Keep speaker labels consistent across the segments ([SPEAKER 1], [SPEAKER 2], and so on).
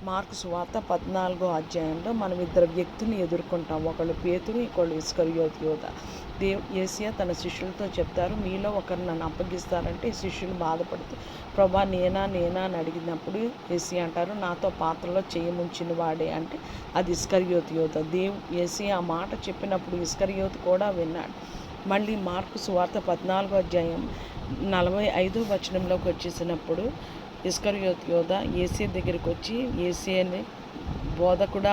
[SPEAKER 1] Mark సువార్త 14వ అధ్యాయంలో మనం ఇద్దరు వ్యక్తుల్ని ఎదుర్కొంటాం. ఒకళ్ళు పేతురు, ఇంకోళ్ళు ఇస్కరియోతు యూదా. యేసయ్య తన శిష్యులతో చెప్తారు, మీలో ఒకరు నన్ను అప్పగిస్తారంటే శిష్యులు బాధపడుతూ, ప్రభా నేనా అని అడిగినప్పుడు యేసయ్య అంటారు, నాతో పాత్రలో చెయ్యి ముంచిన వాడే అంటే అది ఇస్కరియోతు యూదా. యేసయ్య ఆ మాట చెప్పినప్పుడు ఇస్కరియోతు కూడా విన్నాడు. మళ్ళీ మార్కు సువార్త 14వ అధ్యాయం 45వ వచనంలోకి వచ్చేసినప్పుడు ఇస్కరియోతు యూదా యేసయ్య దగ్గరికి వచ్చి యేసయ్యని బోధకుడా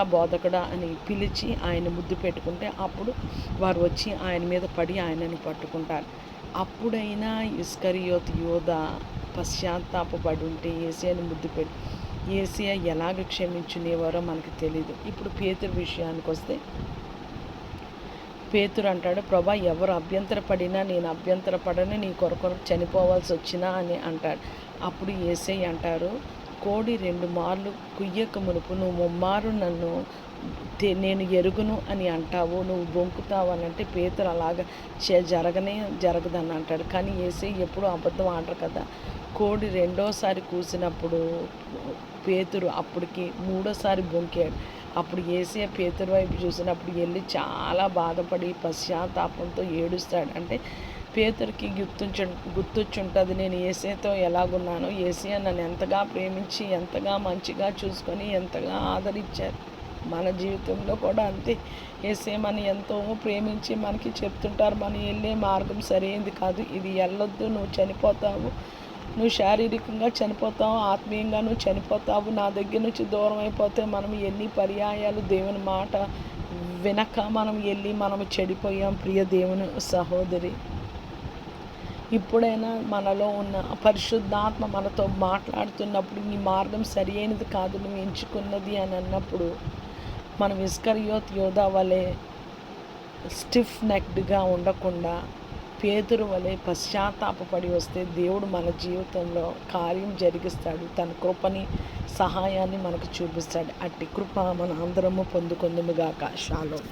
[SPEAKER 1] అని పిలిచి ఆయన ముద్దు పెట్టుకుంటే అప్పుడు వారు వచ్చి ఆయన మీద పడి ఆయనని పట్టుకుంటారు. అప్పుడైనా ఇస్కరియోతు యూదా పశ్చాత్తాపడి ఉంటే యేసయ్యని ముద్దు పెట్టి యేసయ్య ఎలాగ క్షమించునేవారో మనకు తెలీదు. ఇప్పుడు పేతురు విషయానికి వస్తే పేతురు అంటాడు, ప్రభా ఎవరు అభ్యంతరపడినా నేను అభ్యంతరపడని, నీ కొరకు చనిపోవాల్సి వచ్చినా అని అంటాడు. అప్పుడు యేసయ్య అంటారు, కోడి 2 మార్లు కుయ్యక మునుపు నువ్వు 3 నన్ను నేను ఎరుగును అని అంటావు, నువ్వు బొంకుతావు అని అంటే పేతురు అలాగా జరగదని అంటాడు. కానీ యేసయ్య ఎప్పుడు అబద్ధం ఆడరు కదా. కోడి 2వసారి కూసినప్పుడు పేతురు అప్పటికి 3వసారి బొంకాడు. అప్పుడు యేసయ్య పేతురు వైపు చూసినప్పుడు వెళ్ళి చాలా బాధపడి పశ్చాత్తాపంతో ఏడుస్తాడు. అంటే పేతురికి గుర్తొచ్చుంటుంది, నేను యేసయ్యతో ఎలాగున్నానో, యేసయ్య నన్ను ఎంతగా ప్రేమించి ఎంతగా మంచిగా చూసుకొని ఎంతగా ఆదరించారు. మన జీవితంలో కూడా అంతే. యేసయ్య మనం ఎంతో ప్రేమించి మనకి చెప్తుంటారు, మనం వెళ్ళే మార్గం సరైనది కాదు, ఇది వెళ్ళొద్దు, నువ్వు చనిపోతావు, నువ్వు శారీరకంగా చనిపోతావు, ఆత్మీయంగా నువ్వు చనిపోతావు, నా దగ్గర నుంచి దూరం అయిపోతే మనం ఎన్ని పర్యాయాలు దేవుని మాట వినక మనం చెడిపోయాం. ప్రియ దేవుని సహోదరి, ఇప్పుడైనా మనలో ఉన్న పరిశుద్ధాత్మ మనతో మాట్లాడుతున్నప్పుడు ఈ మార్గం సరి అయినది కాదు నువ్వు ఎంచుకున్నది అని అన్నప్పుడు మనం ఇస్కరియోతు యూదా వలె స్టిఫ్ నెక్డ్గా ఉండకుండా పేతురు వలె పశ్చాత్తాపడి వస్తే దేవుడు మన జీవితంలో కార్యం జరిగిస్తాడు. తన కృపని సహాయాన్ని మనకు చూపిస్తాడు. అట్టి కృప మన అందరము పొందుకొందుముగాక. షాలోమ్.